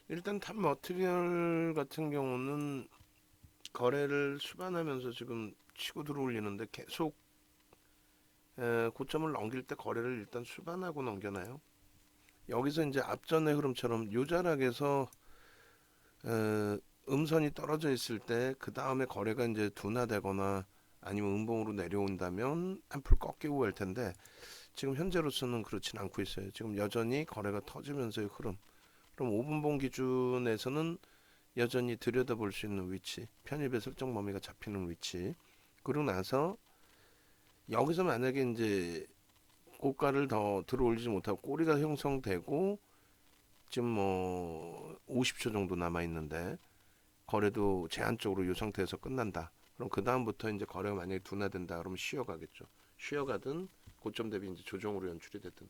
일단 탑 머티리얼 같은 경우는 거래를 수반하면서 지금 치고 들어올리는데 계속 고점을 넘길 때 거래를 일단 수반하고 넘겨나요. 여기서 이제 앞전의 흐름처럼 요자락에서 음선이 떨어져 있을 때 그 다음에 거래가 이제 둔화되거나 아니면 음봉으로 내려온다면 한풀 꺾이고 할 텐데 지금 현재로서는 그렇진 않고 있어요. 지금 여전히 거래가 터지면서의 흐름. 그럼 5분봉 기준에서는 여전히 들여다볼 수 있는 위치, 편입의 설정 범위가 잡히는 위치. 그러고 나서 여기서 만약에 이제 고가를 더 들어올리지 못하고 꼬리가 형성되고 지금 뭐 50초 정도 남아 있는데 거래도 제한적으로 이 상태에서 끝난다. 그럼 그 다음부터 이제 거래가 만약에 둔화된다. 그러면 쉬어가겠죠. 쉬어가든 고점 대비 이제 조정으로 연출이 됐든.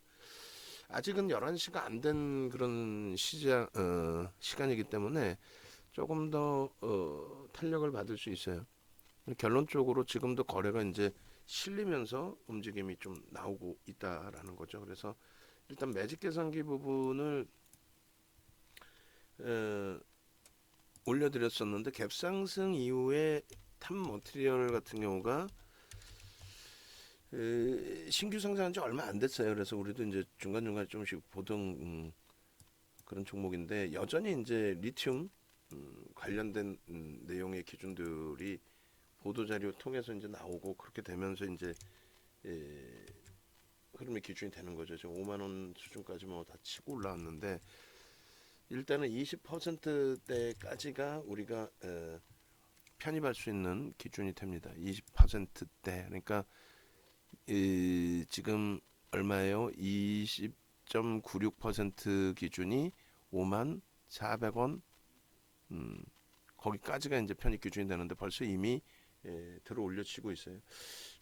아직은 11시가 안 된 그런 시간이기 때문에 조금 더 탄력을 받을 수 있어요. 결론적으로 지금도 거래가 이제 실리면서 움직임이 좀 나오고 있다라는 거죠. 그래서 일단 매직 계산기 부분을 어, 올려드렸었는데 갭상승 이후에 탑 머티리얼 같은 경우가 신규 상장한 지 얼마 안 됐어요. 그래서 우리도 이제 중간중간 조금씩 보던 그런 종목인데 여전히 이제 리튬 관련된 내용의 기준들이 보도자료 통해서 이제 나오고 그렇게 되면서 이제 예, 흐름의 기준이 되는 거죠. 지금 5만 원 수준까지 뭐 다 치고 올라왔는데 일단은 20%대까지가 우리가 편입할 수 있는 기준이 됩니다. 20%대 그러니까 지금 얼마예요? 20.96% 기준이 5만 400원 거기까지가 이제 편입 기준이 되는데 벌써 이미 들어 올려치고 있어요.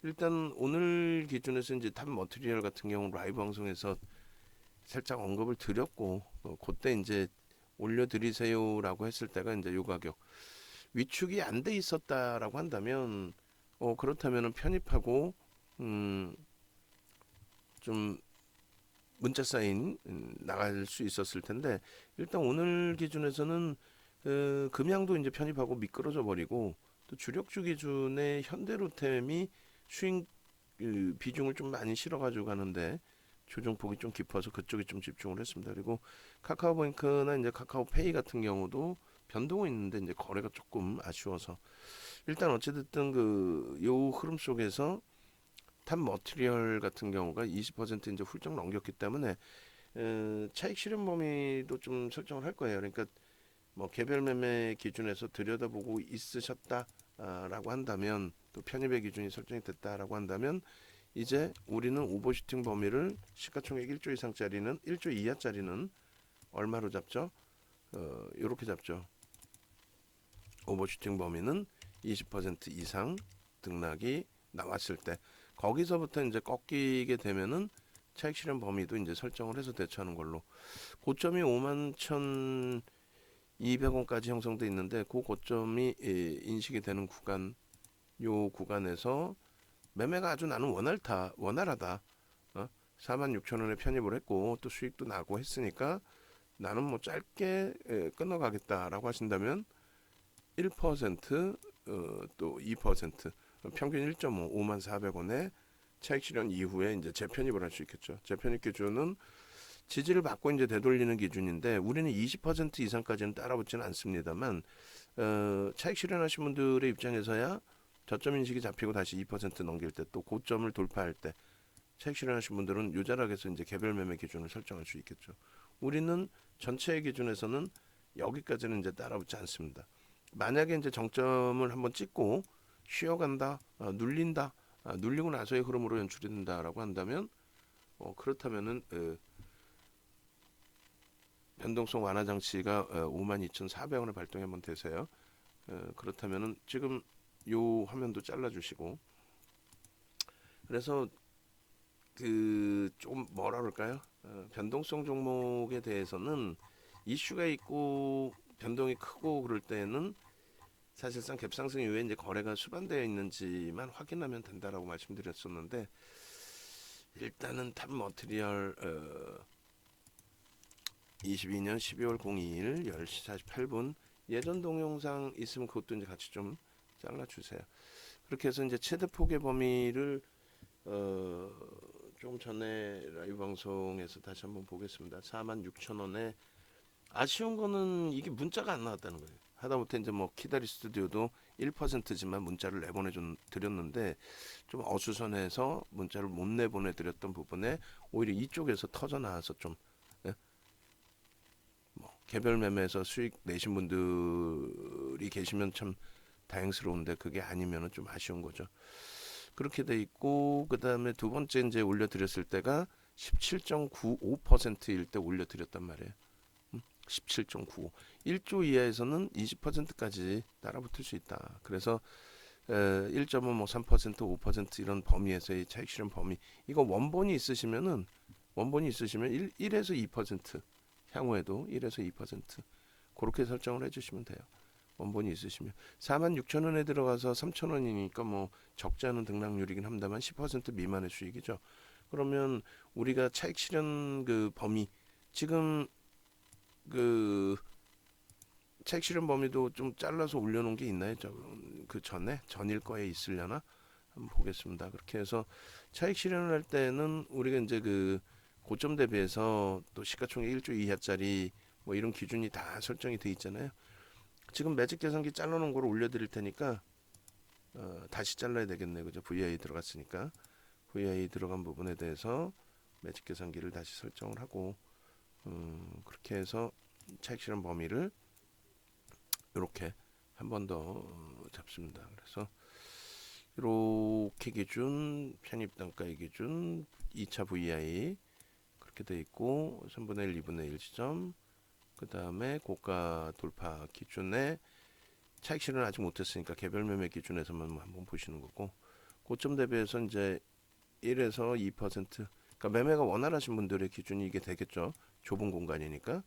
일단 오늘 기준에서 이제 탑 머티리얼 같은 경우 라이브 방송에서 살짝 언급을 드렸고 그때 이제 올려드리세요라고 했을 때가 이제 요 가격 위축이 안 돼 있었다라고 한다면 그렇다면은 편입하고 음, 좀 문자 사인 나갈 수 있었을 텐데 일단 오늘 기준에서는 금양도 이제 편입하고 미끄러져 버리고 또 주력주 기준의 현대로템이 수익 비중을 좀 많이 실어가지고 가는데 조정폭이 좀 깊어서 그쪽에 좀 집중을 했습니다. 그리고 카카오뱅크나 이제 카카오페이 같은 경우도 변동은 있는데 이제 거래가 조금 아쉬워서 일단 어찌됐든 그 요 흐름 속에서 탑 머티리얼 같은 경우가 20% 이제 훌쩍 넘겼기 때문에 차익 실현 범위도 좀 설정을 할 거예요. 그러니까 뭐 개별 매매 기준에서 들여다보고 있으셨다라고 한다면 또 편입의 기준이 설정이 됐다라고 한다면 이제 우리는 오버슈팅 범위를 시가총액 1조 이상짜리는 1조 이하짜리는 얼마로 잡죠? 이렇게 잡죠. 오버슈팅 범위는 20% 이상 등락이 나왔을 때 거기서부터 이제 꺾이게 되면은 차익 실현 범위도 이제 설정을 해서 대처하는 걸로 고점이 5만 1,200원까지 형성돼 있는데 그 고점이 인식이 되는 구간 요 구간에서 매매가 아주 나는 원활하다 4만 6천 원에 편입을 했고 또 수익도 나고 했으니까 나는 뭐 짧게 끊어가겠다라고 하신다면 1% 또 2% 평균 1.5 5만 400원에 차익 실현 이후에 이제 재편입을 할 수 있겠죠. 재편입 기준은 지지를 받고 이제 되돌리는 기준인데 우리는 20% 이상까지는 따라붙지는 않습니다만 차익 실현하신 분들의 입장에서야 저점 인식이 잡히고 다시 2% 넘길 때 또 고점을 돌파할 때 차익 실현하신 분들은 요자락에서 이제 개별 매매 기준을 설정할 수 있겠죠. 우리는 전체의 기준에서는 여기까지는 이제 따라붙지 않습니다. 만약에 이제 정점을 한번 찍고 쉬어간다, 눌린다, 눌리고 나서의 흐름으로 연출이 된다라고 한다면 그렇다면은 변동성 완화 장치가 52,400원을 발동해 한번 되세요. 그렇다면은 지금 요 화면도 잘라주시고 그래서 그 좀 뭐라 그럴까요? 변동성 종목에 대해서는 이슈가 있고 변동이 크고 그럴 때는 사실상 갭상승 이후에 이제 거래가 수반되어 있는지만 확인하면 된다라고 말씀드렸었는데 일단은 탑 머티리얼 22년 12월 02일 10시 48분 예전 동영상 있으면 그것도 이제 같이 좀 잘라주세요. 그렇게 해서 이제 최대 폭의 범위를 좀 전에 라이브 방송에서 다시 한번 보겠습니다. 46,000원에 아쉬운 거는 이게 문자가 안 나왔다는 거예요. 하다못해 이제 뭐 키다리 스튜디오도 1%지만 문자를 내보내 드렸는데 좀 어수선해서 문자를 못 내보내 드렸던 부분에 오히려 이쪽에서 터져 나와서 좀 예? 뭐 개별 매매에서 수익 내신 분들이 계시면 참 다행스러운데 그게 아니면은 좀 아쉬운 거죠. 그렇게 돼 있고 그다음에 두 번째 이제 올려드렸을 때가 17.95%일 때 올려드렸단 말이에요. 17.95. 1조 이하에서는 20%까지 따라붙을 수 있다. 그래서 1.5, 뭐 3%, 5% 이런 범위에서의 차익 실현 범위. 이거 원본이 있으시면 1에서 2%, 향후에도 1에서 2% 그렇게 설정을 해주시면 돼요. 원본이 있으시면 46,000원에 들어가서 3,000원이니까 뭐 적지 않은 등락률이긴 합니다만 10% 미만의 수익이죠. 그러면 우리가 차익 실현 그 범위 지금 그 차익 실현 범위도 좀 잘라서 올려놓은 게 있나요? 그 전일 거에 있으려나 한번 보겠습니다. 그렇게 해서 차익 실현을 할 때는 우리가 이제 그 고점 대비해서 또 시가총액 1조 이하짜리 뭐 이런 기준이 다 설정이 돼 있잖아요. 지금 매직 계산기 잘라놓은 걸 올려드릴 테니까 다시 잘라야 되겠네요. 그죠? VI 들어갔으니까 VI 들어간 부분에 대해서 매직 계산기를 다시 설정을 하고 그렇게 해서 차익 실현 범위를 이렇게 한 번 더 잡습니다. 그래서 이렇게 기준 편입 단가의 기준 2차 VI 그렇게 돼 있고 3분의 1, 2분의 1 지점 그 다음에 고가 돌파 기준에 차익 실현 아직 못했으니까 개별 매매 기준에서만 한번 보시는 거고 고점 대비해서 이제 1에서 2% 그러니까 매매가 원활하신 분들의 기준이 이게 되겠죠. 좁은 공간이니까.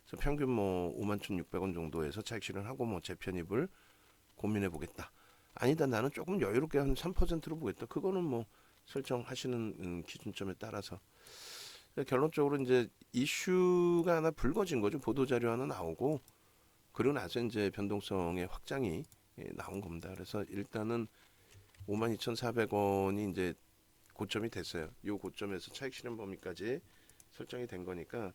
그래서 평균 뭐 51,600원 정도에서 차익 실현하고 뭐 재편입을 고민해 보겠다. 아니다 나는 조금 여유롭게 한 3%로 보겠다. 그거는 뭐 설정하시는 기준점에 따라서 결론적으로 이제 이슈가 하나 불거진 거죠. 보도 자료 하나 나오고 그러고 나서 이제 변동성의 확장이 나온 겁니다. 그래서 일단은 52,400원이 이제 고점이 됐어요. 이 고점에서 차익 실현 범위까지 설정이 된 거니까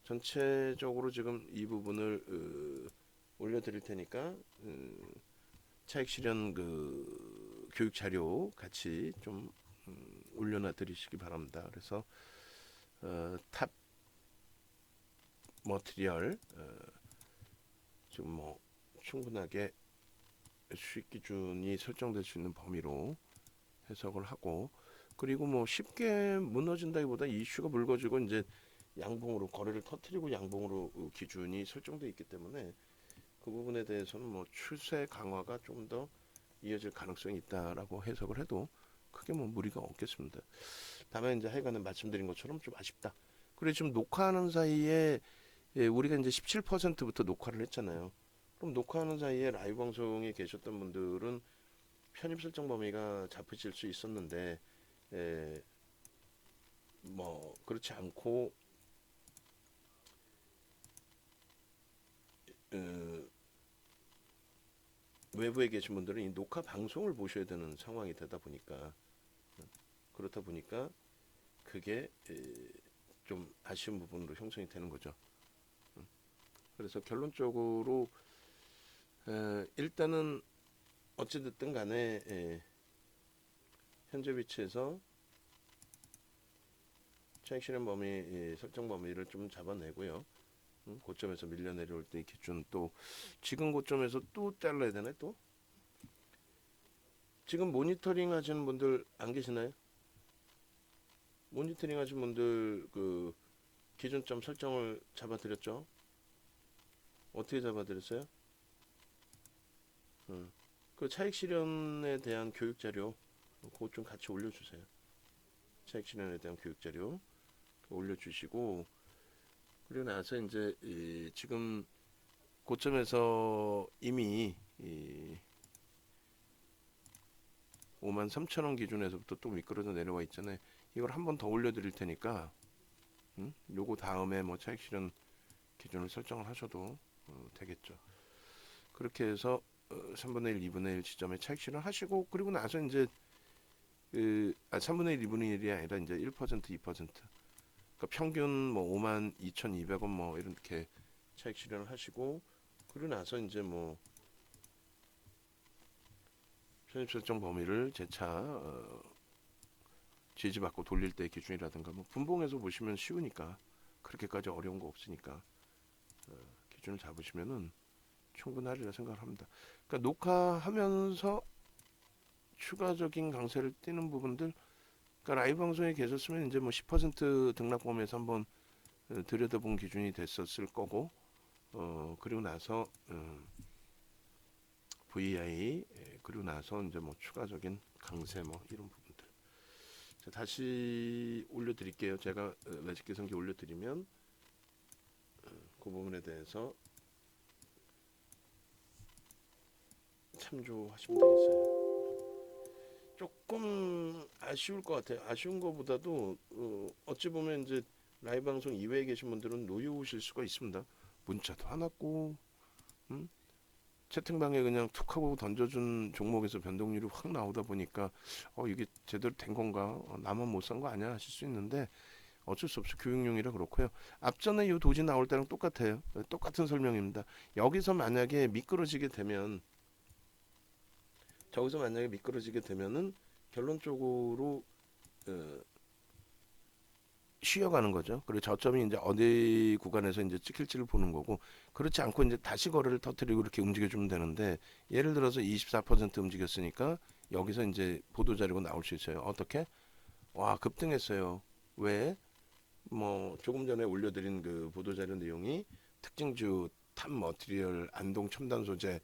전체적으로 지금 이 부분을 올려드릴 테니까 차익 실현 그 교육 자료 같이 좀 올려놔 드리시기 바랍니다. 그래서 탑 머티리얼 지금 뭐 충분하게 수익 기준이 설정될 수 있는 범위로 해석을 하고 그리고 뭐 쉽게 무너진다기보다 이슈가 불거지고 이제 양봉으로 거래를 터트리고 양봉으로 기준이 설정돼 있기 때문에 그 부분에 대해서는 뭐 추세 강화가 좀 더 이어질 가능성이 있다라고 해석을 해도 크게 뭐 무리가 없겠습니다. 다만 이제 하여간에 말씀드린 것처럼 좀 아쉽다. 그리고 지금 녹화하는 사이에 우리가 이제 17%부터 녹화를 했잖아요. 그럼 녹화하는 사이에 라이브 방송에 계셨던 분들은 편입 설정 범위가 잡히실 수 있었는데 뭐 그렇지 않고 외부에 계신 분들은 이 녹화 방송을 보셔야 되는 상황이 되다 보니까 그렇다 보니까 그게 좀 아쉬운 부분으로 형성이 되는 거죠. 그래서 결론적으로 일단은 어찌됐든 간에 현재 위치에서 차익 실현 범위 설정 범위를 좀 잡아내고요. 고점에서 밀려 내려올 때 기준 또 지금 고점에서 또 잘라야 되나 또? 지금 모니터링 하시는 분들 안 계시나요? 모니터링 하시는 분들 그 기준점 설정을 잡아드렸죠? 어떻게 잡아드렸어요? 그 차익 실현에 대한 교육 자료 그것 좀 같이 올려주세요. 차익 실현에 대한 교육 자료 올려주시고 그리고 나서 이제 지금 고점에서 이미 53,000원 기준에서부터 또 미끄러져 내려와 있잖아요. 이걸 한 번 더 올려드릴 테니까 요거 다음에 뭐 차익 실현 기준을 설정을 하셔도 되겠죠. 그렇게 해서 3분의 1, 2분의 1 지점에 차익 실현하시고 그리고 나서 이제 3분의 1, 2분의 1이 아니라 이제 1%, 2%. 그러니까 평균 뭐 52,200원 뭐 이렇게 차익 실현을 하시고 그리고 나서 이제 뭐 편입 설정 범위를 재차 지지받고 돌릴 때 기준이라든가 뭐 분봉에서 보시면 쉬우니까 그렇게까지 어려운 거 없으니까 기준을 잡으시면은 충분하리라 생각을 합니다. 그러니까 녹화하면서 추가적인 강세를 띠는 부분들, 그러니까 라이브 방송에 계셨으면 이제 뭐 10% 등락 범위에서 한번 들여다본 기준이 됐었을 거고, 그리고 나서 VI 그리고 나서 이제 뭐 추가적인 강세 뭐 이런 부분들. 자, 다시 올려드릴게요. 제가 매직 계산기 올려드리면 그 부분에 대해서 참조하시면 되겠어요. 조금 아쉬울 것 같아요. 아쉬운 것보다도 어찌 보면 이제 라이브 방송 이외에 계신 분들은 노여우실 수가 있습니다. 문자도 안 왔고, 채팅방에 그냥 툭 하고 던져준 종목에서 변동률이 확 나오다 보니까 이게 제대로 된 건가? 나만 못 산 거 아니야? 하실 수 있는데 어쩔 수 없이 교육용이라 그렇고요. 앞전에 이 도지 나올 때랑 똑같아요. 똑같은 설명입니다. 여기서 만약에 미끄러지게 되면 저기서 만약에 미끄러지게 되면은 결론적으로 쉬어가는 거죠. 그리고 저점이 이제 어디 구간에서 이제 찍힐지를 보는 거고, 그렇지 않고 이제 다시 거래를 터뜨리고 이렇게 움직여주면 되는데, 예를 들어서 24% 움직였으니까 여기서 이제 보도 자료가 나올 수 있어요. 어떻게? 와, 급등했어요. 왜? 뭐 조금 전에 올려드린 그 보도 자료 내용이 특징주 탑 머티리얼 안동 첨단 소재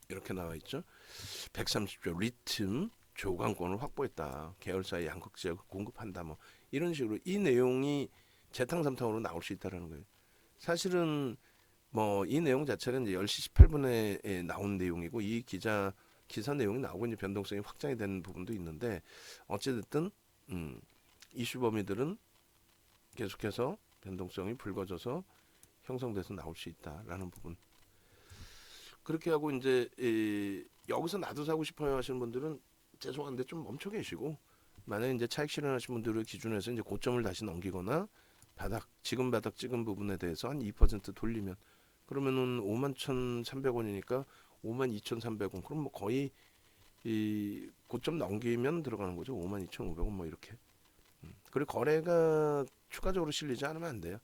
이렇게 나와 있죠. 130조 리튬 조강권을 확보했다. 계열사의 양극 지역 공급한다. 뭐 이런 식으로 이 내용이 재탕삼탕으로 나올 수 있다라는 거예요. 사실은 뭐 이 내용 자체가 이제 10시 18분에 나온 내용이고 이 기사 내용이 나오고 이제 변동성이 확장이 되는 부분도 있는데 어찌됐든 이슈 범위들은 계속해서 변동성이 불거져서 형성돼서 나올 수 있다라는 부분. 그렇게 하고 이제 여기서 나도 사고 싶어요 하시는 분들은 죄송한데 좀 멈춰 계시고, 만약에 이제 차익 실현하신 분들을 기준해서 이제 고점을 다시 넘기거나 지금 바닥 찍은 부분에 대해서 한 2% 돌리면 그러면은 51,300원이니까 52,300원. 그럼 뭐 거의 이 고점 넘기면 들어가는 거죠. 52,500원 뭐 이렇게. 그리고 거래가 추가적으로 실리지 않으면 안 돼요.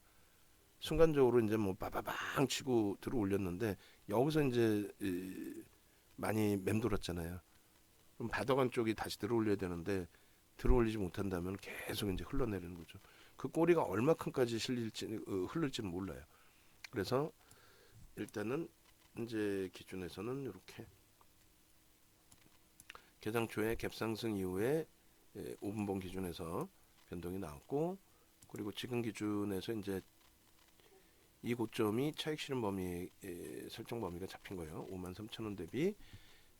순간적으로 이제 뭐 빠바방 치고 들어 올렸는데 여기서 이제 많이 맴돌았잖아요. 그럼 바닥안 쪽이 다시 들어 올려야 되는데 들어 올리지 못한다면 계속 이제 흘러내리는 거죠. 그 꼬리가 얼마큼까지 흐를지는 몰라요. 그래서 일단은 이제 기준에서는 이렇게 개장 초에 갭상승 이후에 5분봉 기준에서 변동이 나왔고, 그리고 지금 기준에서 이제 이 고점이 차익 실현 범위 설정 범위가 잡힌 거예요. 53,000원 대비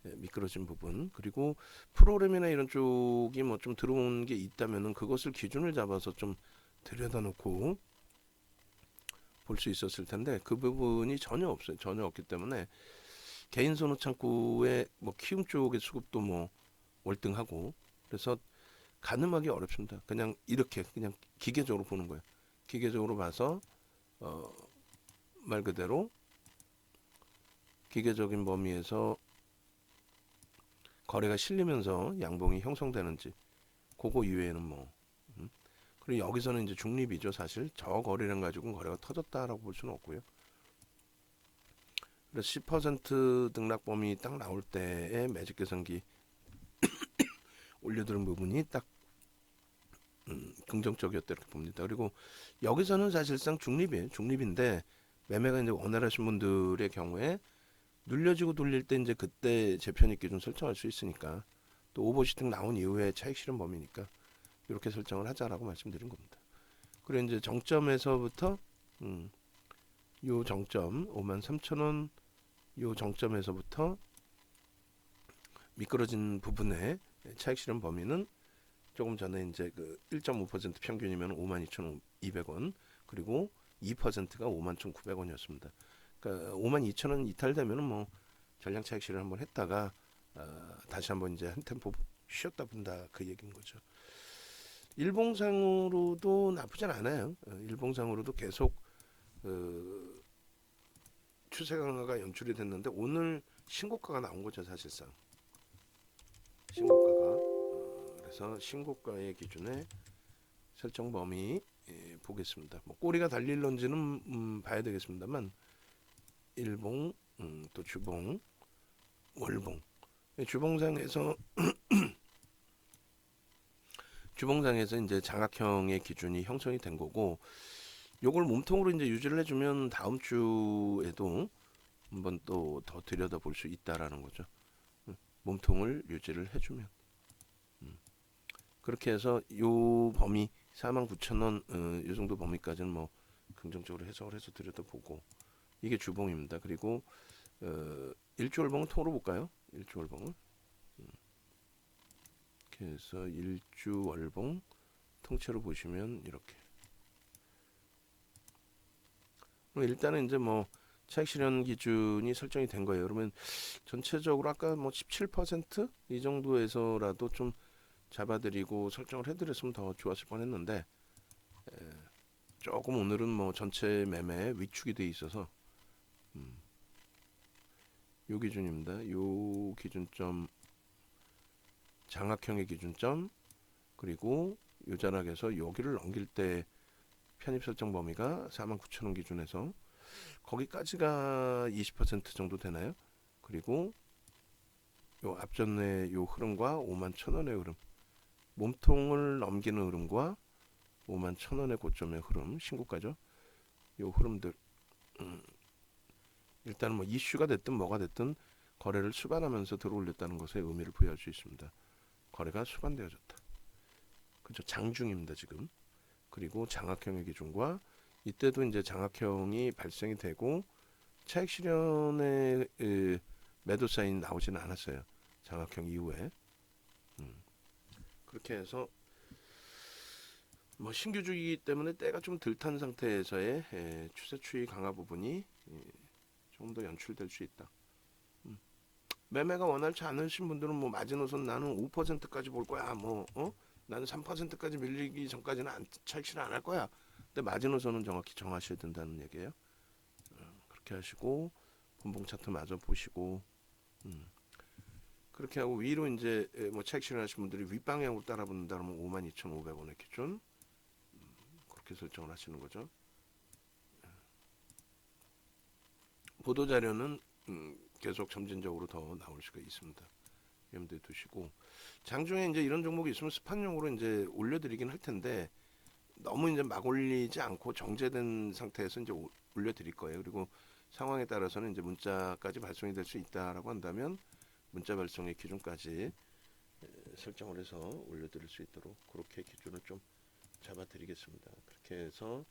미끄러진 부분. 그리고 프로그램이나 이런 쪽이 뭐 좀 들어온 게 있다면은 그것을 기준을 잡아서 좀 들여다놓고 볼 수 있었을 텐데 그 부분이 전혀 없어요. 전혀 없기 때문에 개인 선호 창구의 뭐 키움 쪽의 수급도 뭐 월등하고, 그래서 가늠하기 어렵습니다. 그냥 이렇게 그냥 기계적으로 보는 거예요. 기계적으로 봐서 말 그대로 기계적인 범위에서 거래가 실리면서 양봉이 형성되는지 그거 이외에는 뭐 그리고 여기서는 이제 중립이죠. 사실 저 거래량 가지고는 거래가 터졌다라고 볼 수는 없고요. 그래서 10% 등락 범위 딱 나올 때에 매직 계산기 올려드는 부분이 딱 긍정적이었다 이렇게 봅니다. 그리고 여기서는 사실상 중립이에요. 중립인데 매매가 이제 원활하신 분들의 경우에 눌려지고 돌릴 때 이제 그때 제 편입 기준 설정할 수 있으니까, 또 오버슈팅 나온 이후에 차익 실현 범위니까 이렇게 설정을 하자라고 말씀드린 겁니다. 그리고 이제 정점에서부터 요 정점 53,000원 요 정점에서부터 미끄러진 부분의 차익 실현 범위는 조금 전에 이제 그 1.5% 평균이면 52,200원, 그리고 2%가 51,900원이었습니다. 그러니까 52,000원 이탈되면은 뭐 전량 차익 실현 한번 했다가 다시 한번 이제 한 템포 쉬었다 본다 그 얘기인 거죠. 일봉상으로도 나쁘진 않아요. 일봉상으로도 계속 추세 강화가 연출이 됐는데 오늘 신고가가 나온 거죠, 사실상. 신고가가. 그래서 신고가의 기준에 설정 범위 보겠습니다. 뭐 꼬리가 달릴런지는 봐야 되겠습니다만 일봉, 또 주봉, 월봉. 주봉상에서 이제 장악형의 기준이 형성이 된 거고, 요걸 몸통으로 이제 유지를 해주면 다음 주에도 한번 또 더 들여다볼 수 있다라는 거죠. 몸통을 유지를 해주면. 그렇게 해서 요 범위 49,000원 요 정도 범위까지는 뭐 긍정적으로 해석을 해서 들여다보고, 이게 주봉입니다. 그리고 일주월봉은 통으로 볼까요? 일주월봉은 이렇게 해서 일주월봉 통째로 보시면 이렇게. 일단은 이제 뭐 차익 실현 기준이 설정이 된 거예요. 그러면 전체적으로 아까 뭐 17%이 정도에서라도 좀 잡아드리고 설정을 해드렸으면 더 좋았을 뻔했는데, 조금 오늘은 뭐 전체 매매 위축이 돼 있어서 요 기준입니다. 요 기준점, 장악형의 기준점, 그리고 요 자락에서 여기를 넘길 때 편입 설정 범위가 49,000원 기준에서 거기까지가 20% 정도 되나요? 그리고 요 앞전의 요 흐름과 51,000원의 흐름, 몸통을 넘기는 흐름과 51,000원의 고점의 흐름, 신고가죠. 요 흐름들 일단은 뭐 이슈가 됐든 뭐가 됐든 거래를 수반하면서 들어올렸다는 것에 의미를 부여할 수 있습니다. 거래가 수반되어졌다. 그렇죠. 장중입니다 지금. 그리고 장악형의 기준과 이때도 이제 장악형이 발생이 되고 차익 실현의 매도 사인이 나오지는 않았어요. 장악형 이후에. 그렇게 해서 뭐 신규주의이기 때문에 때가 좀 덜 탄 상태에서의 추세 추이 강화 부분이 조금 더 연출될 수 있다. 매매가 원활치 않으신 분들은 뭐 마지노선 나는 5%까지 볼 거야. 뭐 나는 3%까지 밀리기 전까지는 차익 실현 안 할 거야. 근데 마지노선은 정확히 정하셔야 된다는 얘기예요. 그렇게 하시고 분봉 차트 마저 보시고 그렇게 하고 위로 이제 뭐 차익 실현하신 분들이 윗방향으로 따라 붙는다면 52,500원의 기준 그렇게 설정을 하시는 거죠. 보도 자료는 계속 점진적으로 더 나올 수가 있습니다. 염두에 두시고 장중에 이제 이런 종목이 있으면 스판용으로 이제 올려드리긴 할 텐데 너무 이제 막 올리지 않고 정제된 상태에서 이제 올려드릴 거예요. 그리고 상황에 따라서는 이제 문자까지 발송이 될 수 있다라고 한다면 문자 발송의 기준까지 설정을 해서 올려드릴 수 있도록 그렇게 기준을 좀 잡아드리겠습니다. 그렇게 해서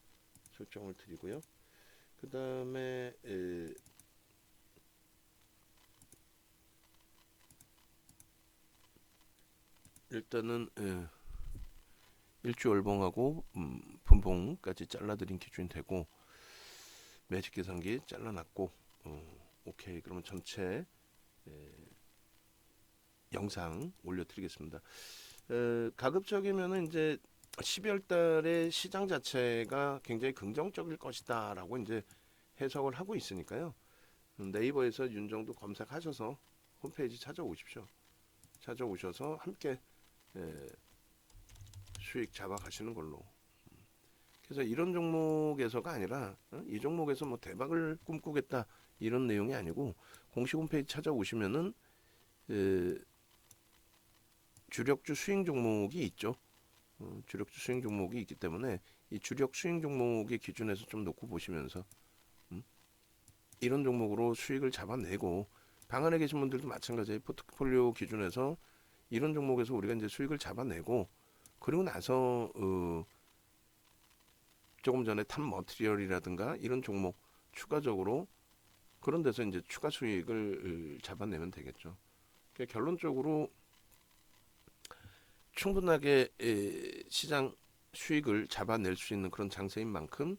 설정을 드리고요. 그 다음에 일단은 일주월봉하고 분봉까지 잘라드린 기준이 되고 매직 계산기 잘라놨고 오케이. 그러면 전체 영상 올려드리겠습니다. 가급적이면은 이제 12월 달에 시장 자체가 굉장히 긍정적일 것이다라고 이제 해석을 하고 있으니까요. 네이버에서 윤정도 검색하셔서 홈페이지 찾아오십시오. 찾아오셔서 함께 수익 잡아가시는 걸로. 그래서 이런 종목에서가 아니라 이 종목에서 뭐 대박을 꿈꾸겠다 이런 내용이 아니고 공식 홈페이지 찾아오시면은 주력주 수익 종목이 있죠. 주력주 수익 종목이 있기 때문에 이 주력 수익 종목의 기준에서 좀 놓고 보시면서 이런 종목으로 수익을 잡아내고 방 안에 계신 분들도 마찬가지예요. 포트폴리오 기준에서 이런 종목에서 우리가 이제 수익을 잡아내고 그리고 나서 조금 전에 탑 머티리얼이라든가 이런 종목 추가적으로 그런 데서 이제 추가 수익을 잡아내면 되겠죠. 그러니까 결론적으로 충분하게 시장 수익을 잡아낼 수 있는 그런 장세인 만큼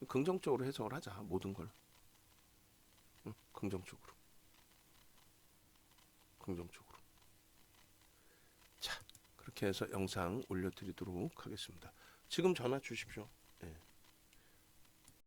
긍정적으로 해석을 하자. 모든 걸. 응? 긍정적으로. 긍정적으로. 자, 그렇게 해서 영상 올려드리도록 하겠습니다. 지금 전화 주십시오.